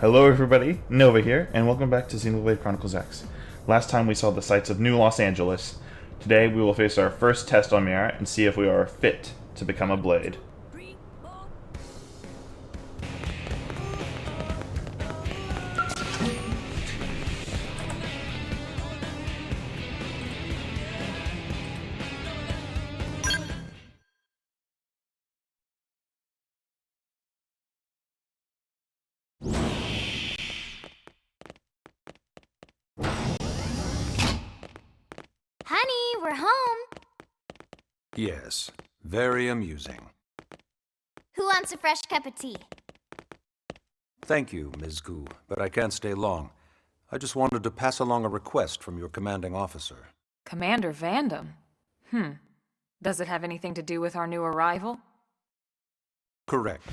Hello everybody, Nova here, and welcome back to Xenoblade Chronicles X. Last time we saw the sights of New Los Angeles. Today we will face our first test on Mira and see if we are fit to become a Blade. Honey, we're home. Yes, very amusing. Who wants a fresh cup of tea? Thank you, Ms. Gu, but I can't stay long. I just wanted to pass along a request from your commanding officer. Commander Vandam? Does it have anything to do with our new arrival? Correct.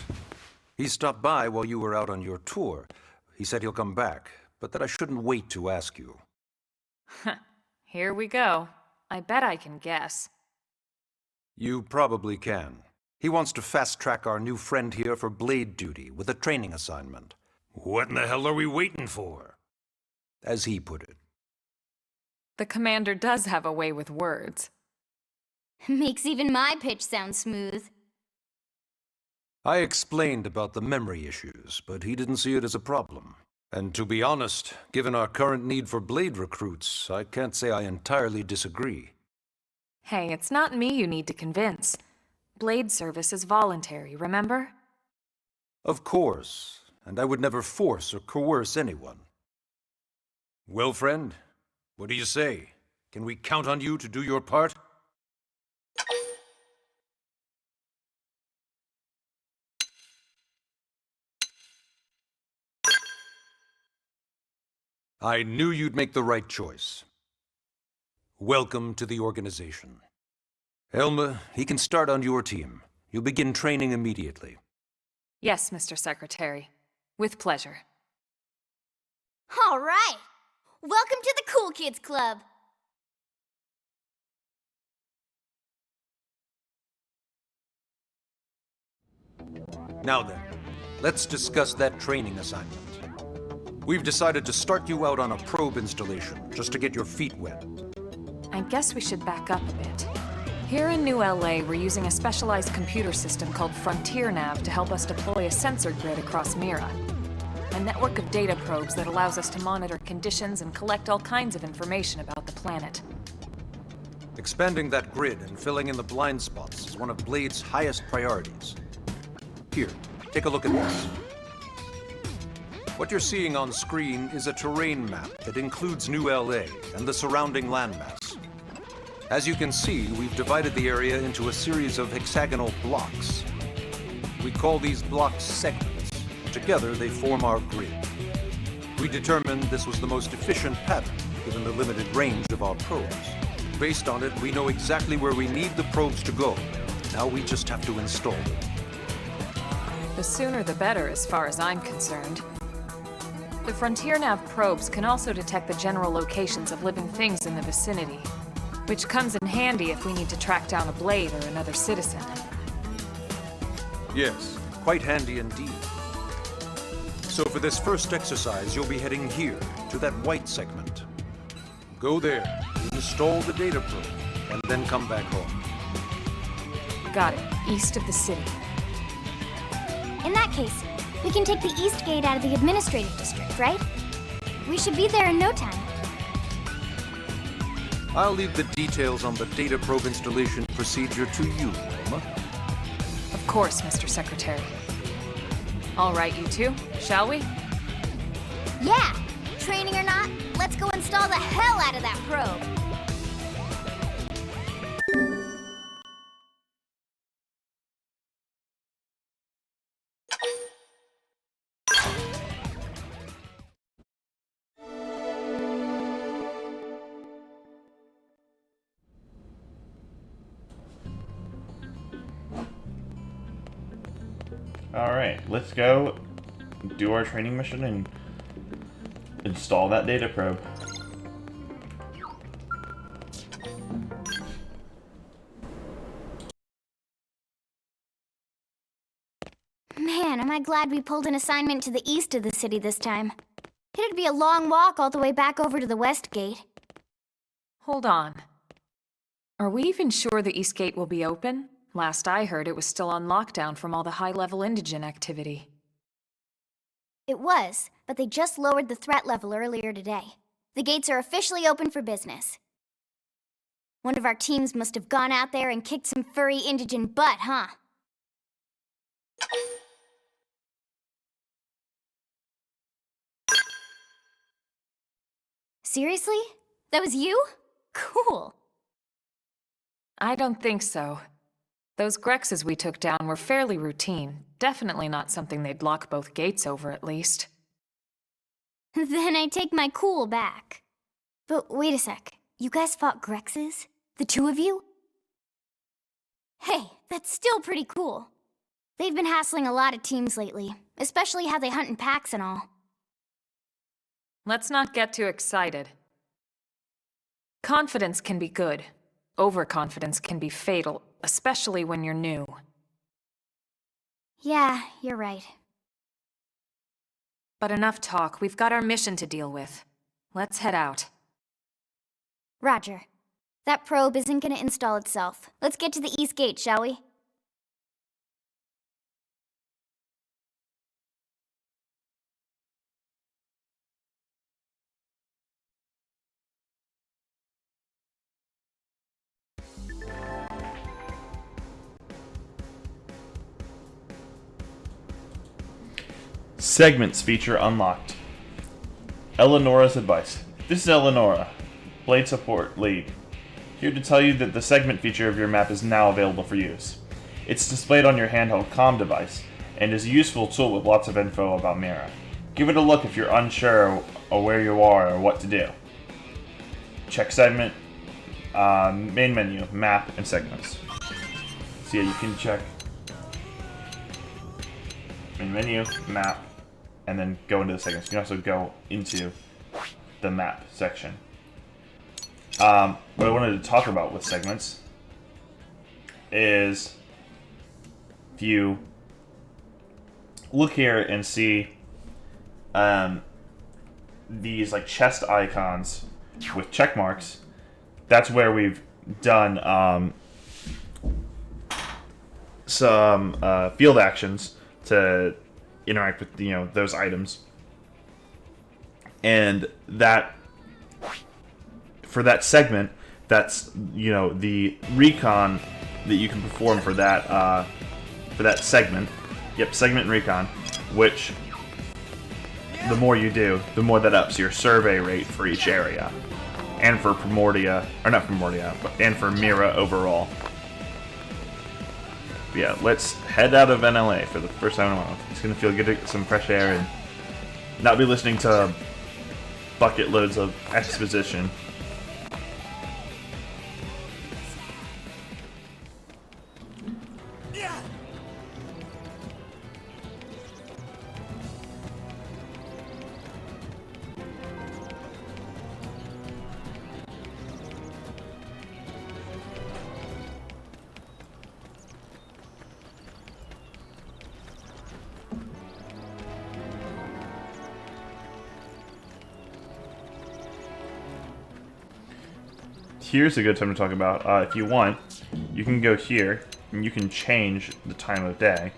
He stopped by while you were out on your tour. He said he'll come back, but that I shouldn't wait to ask you. Here we go. I bet I can guess. You probably can. He wants to fast-track our new friend here for Blade duty with a training assignment. What in the hell are we waiting for? As he put it. The commander does have a way with words. Makes even my pitch sound smooth. I explained about the memory issues, but he didn't see it as a problem. And to be honest, given our current need for Blade recruits, I can't say I entirely disagree. Hey, it's not me you need to convince. Blade service is voluntary, remember? Of course, and I would never force or coerce anyone. Well, friend, what do you say? Can we count on you to do your part? I knew you'd make the right choice. Welcome to the organization. Elma, he can start on your team. You'll begin training immediately. Yes, Mr. Secretary. With pleasure. All right. Welcome to the Cool Kids Club. Now then, let's discuss that training assignment. We've decided to start you out on a probe installation, just to get your feet wet. I guess we should back up a bit. Here in New LA, we're using a specialized computer system called Frontier Nav to help us deploy a sensor grid across Mira. A network of data probes that allows us to monitor conditions and collect all kinds of information about the planet. Expanding that grid and filling in the blind spots is one of Blade's highest priorities. Here, take a look at this. What you're seeing on screen is a terrain map that includes New LA and the surrounding landmass. As you can see, we've divided the area into a series of hexagonal blocks. We call these blocks segments. Together, they form our grid. We determined this was the most efficient pattern, given the limited range of our probes. Based on it, we know exactly where we need the probes to go. Now we just have to install them. The sooner the better, as far as I'm concerned. The Frontier Nav probes can also detect the general locations of living things in the vicinity, which comes in handy if we need to track down a Blade or another citizen. Yes, quite handy indeed. So for this first exercise, you'll be heading here, to that white segment. Go there, install the data probe, and then come back home. Got it. East of the city. In that case, we can take the East Gate out of the administrative district, right? We should be there in no time. I'll leave the details on the data probe installation procedure to you, Elma. Of course, Mr. Secretary. All right, you two, shall we? Yeah! Training or not, let's go install the hell out of that probe. Alright, let's go do our training mission and install that data probe. Man, am I glad we pulled an assignment to the east of the city this time. It'd be a long walk all the way back over to the west gate. Hold on. Are we even sure the East Gate will be open? Last I heard, it was still on lockdown from all the high-level indigent activity. It was, but they just lowered the threat level earlier today. The gates are officially open for business. One of our teams must have gone out there and kicked some furry indigent butt, huh? Seriously? That was you? Cool. I don't think so. Those Grexes we took down were fairly routine. Definitely not something they'd lock both gates over, at least. Then I take my cool back. But wait a sec. You guys fought Grexes? The two of you? Hey, that's still pretty cool. They've been hassling a lot of teams lately, especially how they hunt in packs and all. Let's not get too excited. Confidence can be good. Overconfidence can be fatal, especially when you're new. Yeah, you're right. But enough talk. We've got our mission to deal with. Let's head out. Roger. That probe isn't gonna install itself. Let's get to the East Gate, shall we? Segments feature unlocked. Eleonora's advice. This is Eleonora, Blade Support Lead, here to tell you that the segment feature of your map is now available for use. It's displayed on your handheld comm device, and is a useful tool with lots of info about Mira. Give it a look if you're unsure of where you are or what to do. Check segment, main menu, map, and segments. So yeah, you can check main menu, map, and then go into the segments. You can also go into the map section. What I wanted to talk about with segments is if you look here and see these like chest icons with check marks, that's where we've done some field actions to interact with those items, and that for that segment, that's the recon that you can perform for that segment. Yep, segment and recon, which the more you do, the more that ups your survey rate for each area, and for Primordia, or not Primordia, but and for Mira overall. But yeah, let's head out of NLA for the first time in a while. It's gonna feel good to get some fresh air and not be listening to bucket loads of exposition. Here's a good time to talk about, if you want, you can go here, and you can change the time of day.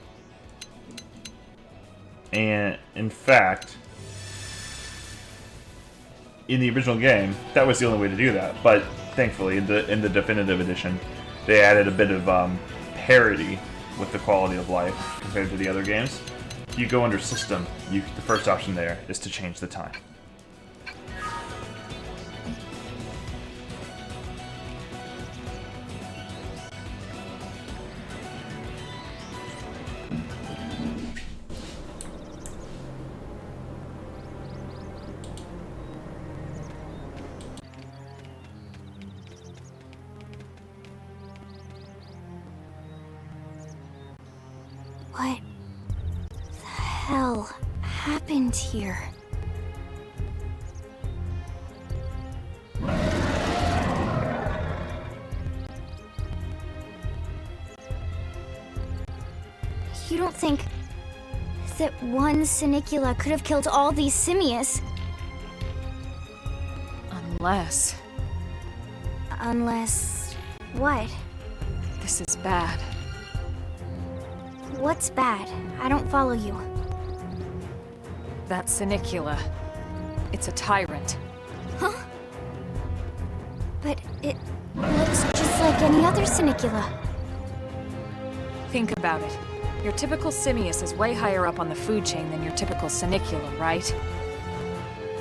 And, in fact, in the original game, that was the only way to do that. But, thankfully, in the definitive edition, they added a bit of parity with the quality of life compared to the other games. If you go under System, the first option there is to change the time. What the hell happened here? You don't think that one Sinicula could have killed all these simius. Unless... Unless... what? This is bad. What's bad? I don't follow you. That Sinicula. It's a tyrant. Huh? But it looks just like any other Sinicula. Think about it. Your typical simius is way higher up on the food chain than your typical Sinicula, right?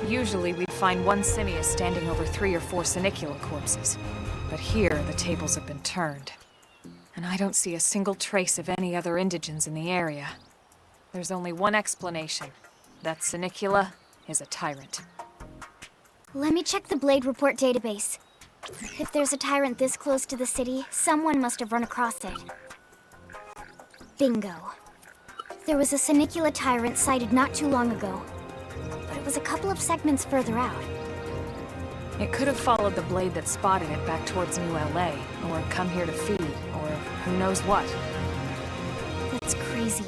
Usually we'd find one simius standing over 3 or 4 Sinicula corpses. But here, the tables have been turned. And I don't see a single trace of any other indigents in the area. There's only one explanation. That Sinicula is a tyrant. Let me check the Blade Report database. If there's a tyrant this close to the city, someone must have run across it. Bingo. There was a Sinicula tyrant sighted not too long ago, but it was a couple of segments further out. It could have followed the blade that spotted it back towards New LA, or come here to feed, or who knows what. That's crazy.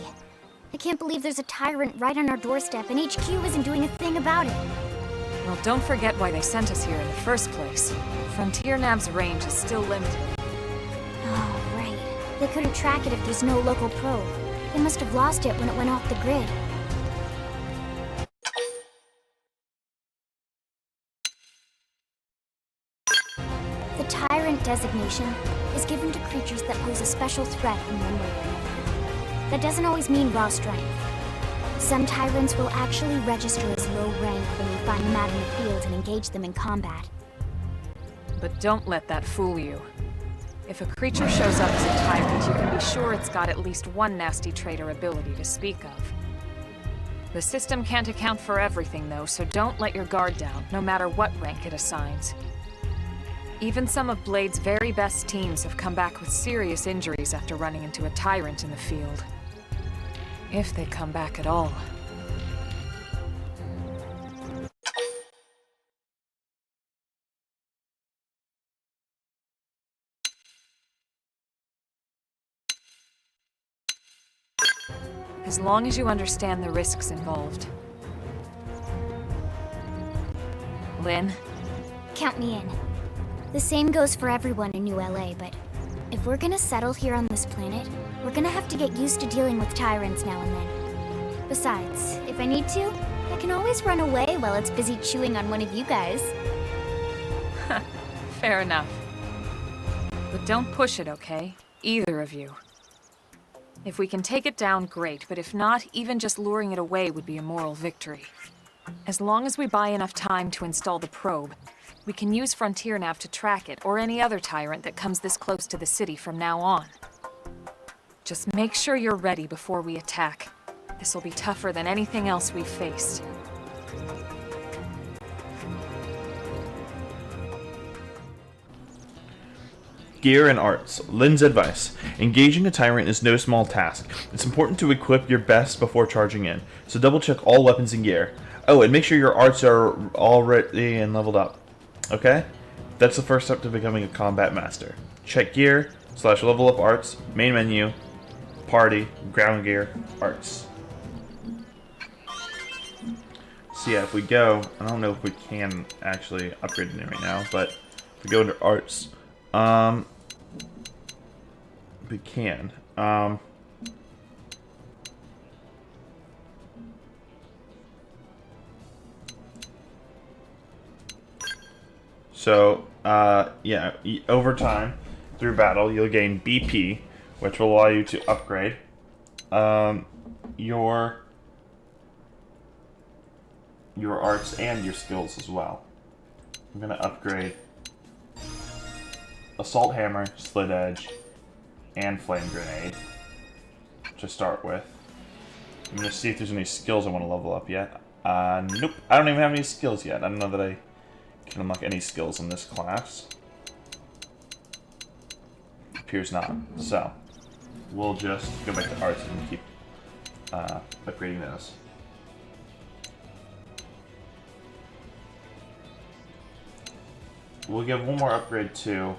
I can't believe there's a tyrant right on our doorstep and HQ isn't doing a thing about it. Well, don't forget why they sent us here in the first place. Frontier Nav's range is still limited. Oh, right. They couldn't track it if there's no local probe. They must have lost it when it went off the grid. The Tyrant designation is given to creatures that pose a special threat in one way or another. That doesn't always mean raw strength. Some Tyrants will actually register as low rank when you find them out in the field and engage them in combat. But don't let that fool you. If a creature shows up as a tyrant, you can be sure it's got at least one nasty trait or ability to speak of. The system can't account for everything, though, so don't let your guard down, no matter what rank it assigns. Even some of Blade's very best teams have come back with serious injuries after running into a tyrant in the field. If they come back at all. As long as you understand the risks involved. Lynn? Count me in. The same goes for everyone in New LA, but if we're gonna settle here on this planet, we're gonna have to get used to dealing with tyrants now and then. Besides, if I need to, I can always run away while it's busy chewing on one of you guys. Fair enough. But don't push it, okay? Either of you. If we can take it down, great, but if not, even just luring it away would be a moral victory. As long as we buy enough time to install the probe, we can use Frontier Nav to track it, or any other tyrant that comes this close to the city from now on. Just make sure you're ready before we attack. This will be tougher than anything else we've faced. Gear and arts. Lynn's advice. Engaging a tyrant is no small task. It's important to equip your best before charging in, so double check all weapons and gear. Oh, and make sure your arts are already and leveled up. Okay? That's the first step to becoming a combat master. Check gear, /level up arts, main menu, party, ground gear, arts. So yeah, if we go, I don't know if we can actually upgrade it right now, but if we go into arts, we can. So, yeah, over time, through battle, you'll gain BP, which will allow you to upgrade your arts and your skills as well. I'm going to upgrade Assault Hammer, Slit Edge, and Flame Grenade to start with. I'm going to see if there's any skills I want to level up yet. Nope, I don't even have any skills yet. I don't know that I can unlock any skills in this class. Appears not. So, we'll just go back to arts and keep upgrading those. We'll give one more upgrade to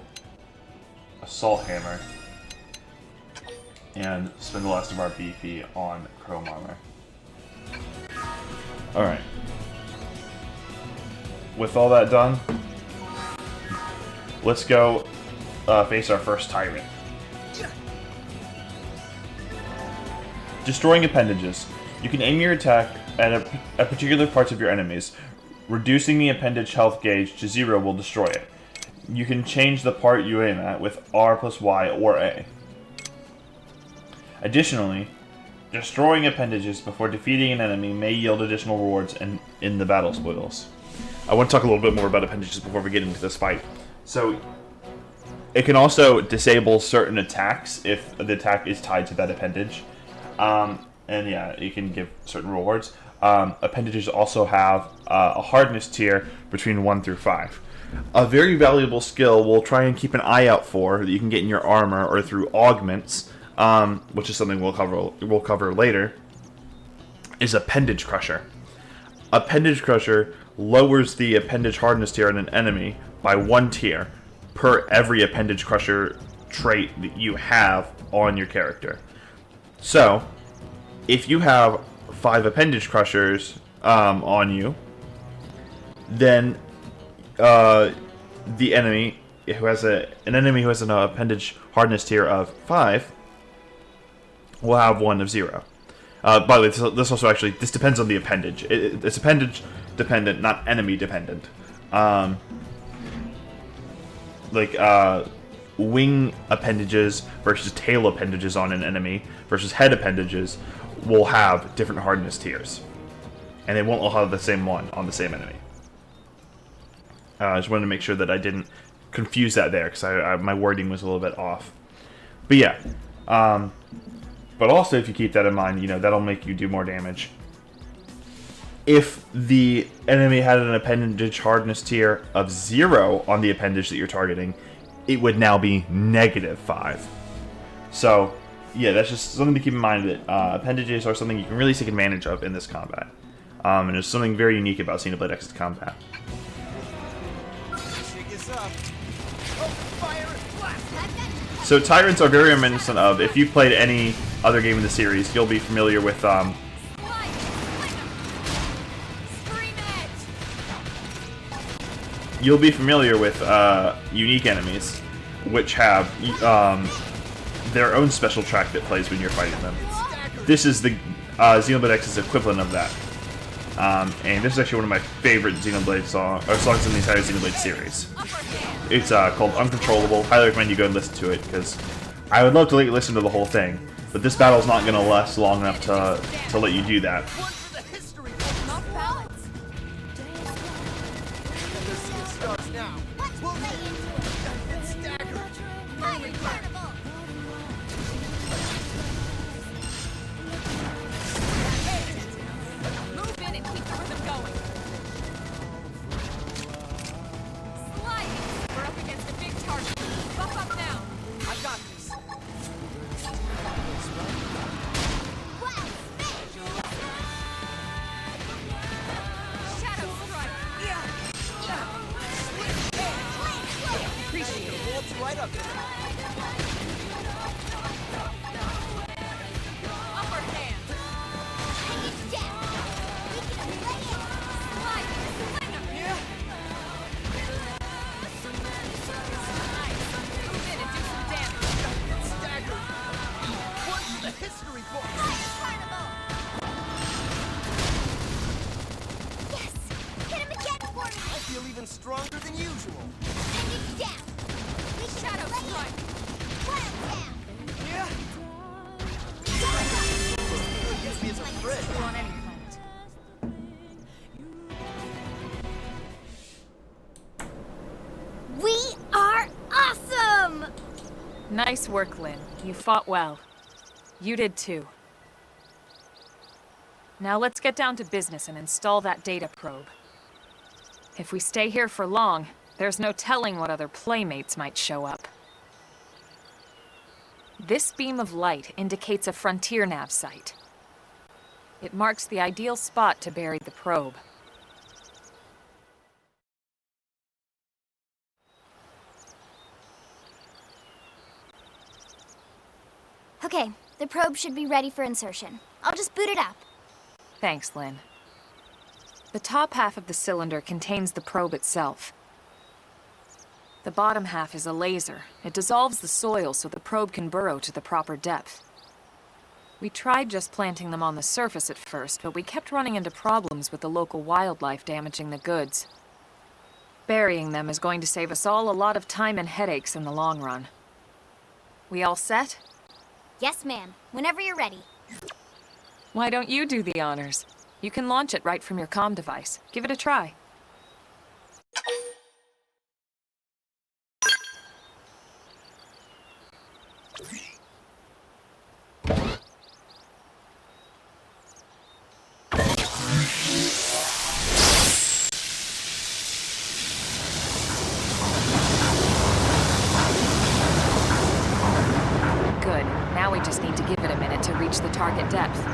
Assault Hammer and spend the rest of our BP on Chrome Armor. Alright. With all that done, let's go face our first tyrant. Destroying appendages. You can aim your attack at particular parts of your enemies. Reducing the appendage health gauge to 0 will destroy it. You can change the part you aim at with R plus Y or A. Additionally, destroying appendages before defeating an enemy may yield additional rewards in the battle spoils. I want to talk a little bit more about appendages before we get into this fight. So, it can also disable certain attacks if the attack is tied to that appendage. And yeah, it can give certain rewards. Appendages also have a hardness tier between 1 through 5. A very valuable skill we'll try and keep an eye out for that you can get in your armor or through augments, which is something we'll cover later, is Appendage Crusher. Appendage Crusher lowers the appendage hardness tier on an enemy by 1 tier per every Appendage Crusher trait that you have on your character. So, if you have 5 Appendage Crushers on you, then the enemy who has an appendage hardness tier of 5 will have 1 of 0. By the way, this also actually depends on the appendage. It's appendage dependent, not enemy dependent. Wing appendages versus tail appendages on an enemy versus head appendages will have different hardness tiers, and they won't all have the same one on the same enemy. I just wanted to make sure that I didn't confuse that there, because my wording was a little bit off. But yeah, but also if you keep that in mind, that'll make you do more damage. If the enemy had an appendage hardness tier of 0 on the appendage that you're targeting, it would now be -5. So, yeah, that's just something to keep in mind, that appendages are something you can really take advantage of in this combat. And there's something very unique about Xenoblade X's combat. So tyrants are very reminiscent of, if you played any other game in the series, you'll be familiar with unique enemies, which have their own special track that plays when you're fighting them. This is the Xenoblade X's equivalent of that. And this is actually one of my favorite Xenoblade songs in the entire Xenoblade series. It's called Uncontrollable. Highly recommend you go and listen to it, because I would love to let you listen to the whole thing, but this battle's not going to last long enough to let you do that. Stronger than usual. And it's down. We shadow strike. Wild down. Yeah. Gives me as a threat. On any planet. We are awesome! Nice work, Lynn. You fought well. You did too. Now let's get down to business and install that data probe. If we stay here for long, there's no telling what other playmates might show up. This beam of light indicates a frontier nav site. It marks the ideal spot to bury the probe. Okay, the probe should be ready for insertion. I'll just boot it up. Thanks, Lynn. The top half of the cylinder contains the probe itself. The bottom half is a laser. It dissolves the soil so the probe can burrow to the proper depth. We tried just planting them on the surface at first, but we kept running into problems with the local wildlife damaging the goods. Burying them is going to save us all a lot of time and headaches in the long run. We all set? Yes, ma'am. Whenever you're ready. Why don't you do the honors? You can launch it right from your comm device. Give it a try. Good. Now we just need to give it a minute to reach the target depth.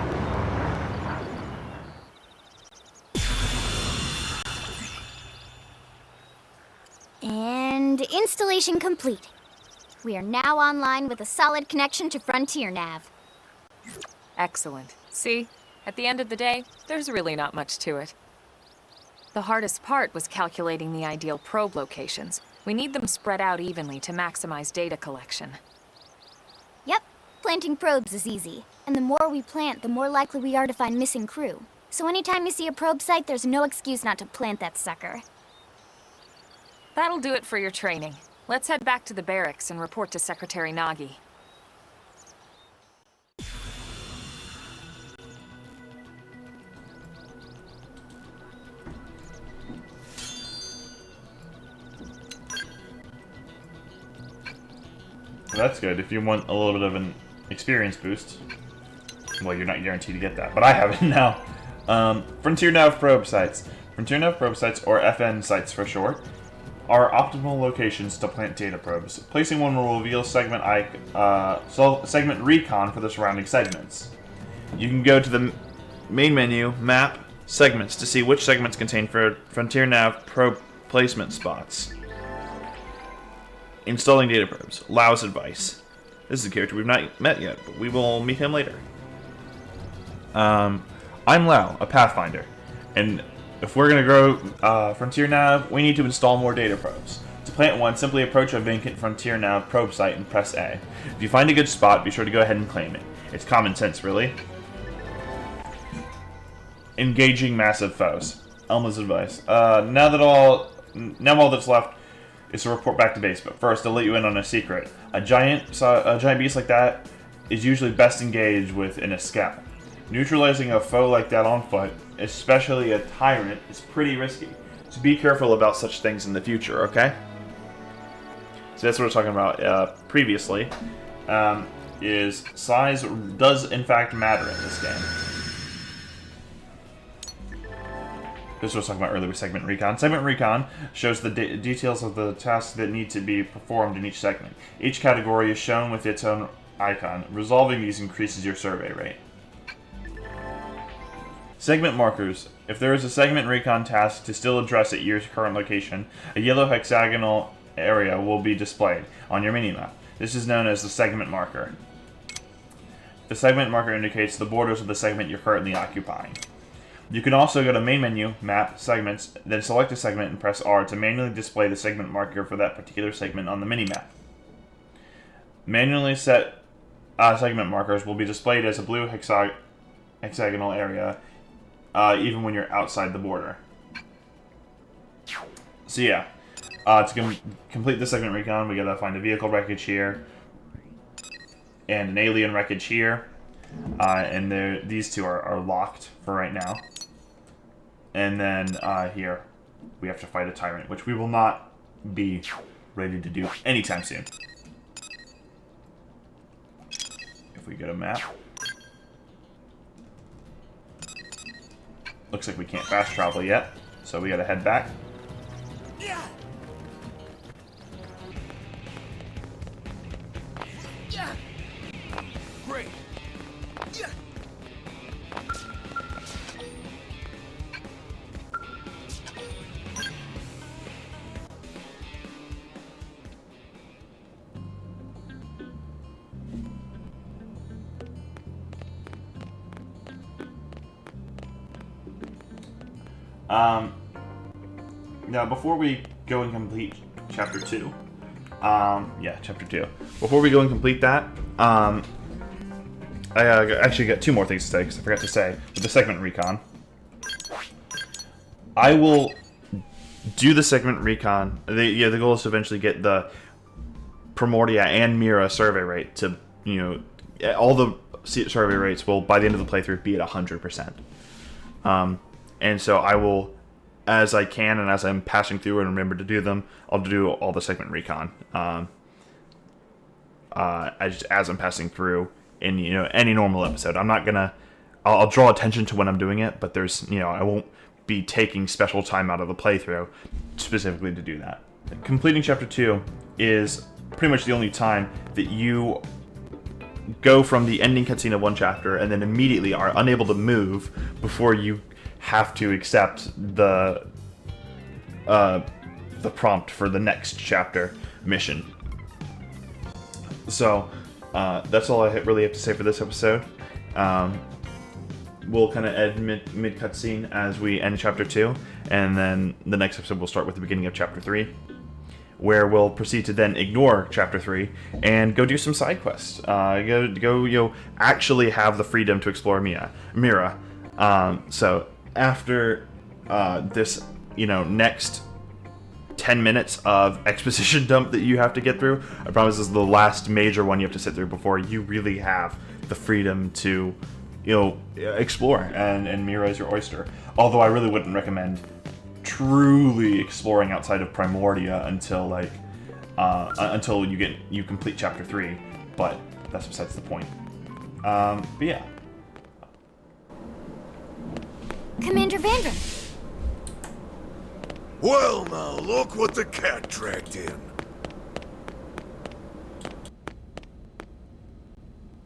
And installation complete. We are now online with a solid connection to Frontier Nav. Excellent. See? At the end of the day, there's really not much to it. The hardest part was calculating the ideal probe locations. We need them spread out evenly to maximize data collection. Yep, planting probes is easy. And the more we plant, the more likely we are to find missing crew. So anytime you see a probe site, there's no excuse not to plant that sucker. That'll do it for your training. Let's head back to the barracks and report to Secretary Nagi. Well, that's good. If you want a little bit of an experience boost, well, you're not guaranteed to get that, but I have it now. Frontier Nav probe sites. Frontier Nav probe sites, or FN sites for short, are optimal locations to plant data probes. Placing one will reveal segment recon for the surrounding segments. You can go to the main menu, Map, Segments, to see which segments contain Frontier Nav probe placement spots. Installing data probes. Lau's advice. This is a character we've not met yet, but we will meet him later. I'm Lau, a Pathfinder, and if we're going to grow Frontier Nav, we need to install more data probes. To plant one, simply approach a vacant Frontier Nav probe site and press A. If you find a good spot, be sure to go ahead and claim it. It's common sense, really. Engaging massive foes. Elma's advice. Now all that's left is to report back to base, but first I'll let you in on a secret. A giant beast like that is usually best engaged with in a scout. Neutralizing a foe like that on foot, especially a tyrant, is pretty risky. So be careful about such things in the future, okay? So that's what we're talking about previously. Is size does in fact matter in this game. This is what I was talking about earlier with Segment Recon. Segment Recon shows the details of the tasks that need to be performed in each segment. Each category is shown with its own icon. Resolving these increases your survey rate. Segment markers. If there is a Segment Recon task to still address at your current location, a yellow hexagonal area will be displayed on your minimap. This is known as the segment marker. The segment marker indicates the borders of the segment you're currently occupying. You can also go to Main Menu, Map, Segments, then select a segment and press R to manually display the segment marker for that particular segment on the minimap. Manually set segment markers will be displayed as a blue hexagonal area even when you're outside the border. So yeah, to complete the segment recon, we gotta find a vehicle wreckage here and an alien wreckage here. And these two are locked for right now. And then here, we have to fight a tyrant, which we will not be ready to do anytime soon. If we go to map. Looks like we can't fast travel yet, so we gotta head back. Great. Now, before we go and complete Chapter 2, Chapter 2. Before we go and complete that, I actually got two more things to say, because I forgot to say, with the segment recon. I will do the segment recon. The goal is to eventually get the Primordia and Mira survey rate to, all the survey rates will, by the end of the playthrough, be at 100%. And so I will, as I can and as I'm passing through and remember to do them, I'll do all the segment recon. As I'm passing through in any normal episode. I'm not gonna. I'll draw attention to when I'm doing it, but there's I won't be taking special time out of the playthrough specifically to do that. Completing Chapter 2 is pretty much the only time that you go from the ending cutscene of one chapter and then immediately are unable to move before you have to accept the prompt for the next chapter mission. So that's all I really have to say for this episode. We'll kind of end mid cutscene as we end Chapter 2, and then the next episode we'll start with the beginning of Chapter 3, where we'll proceed to then ignore Chapter 3 and go do some side quests. Go actually have the freedom to explore Mira. So after this, next 10 minutes of exposition dump that you have to get through, I promise this is the last major one you have to sit through before you really have the freedom to, explore, and Mira is your oyster. Although I really wouldn't recommend truly exploring outside of Primordia until you complete Chapter 3, but that's besides the point. But yeah. Commander Vandram. Well, now, look what the cat dragged in.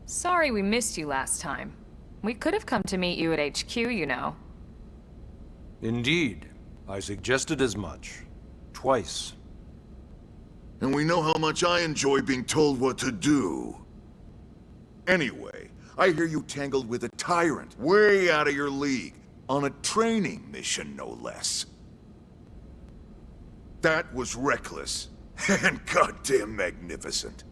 Sorry we missed you last time. We could have come to meet you at HQ, Indeed. I suggested as much. Twice. And we know how much I enjoy being told what to do. Anyway, I hear you tangled with a tyrant, way out of your league, on a training mission, no less. That was reckless, and goddamn magnificent.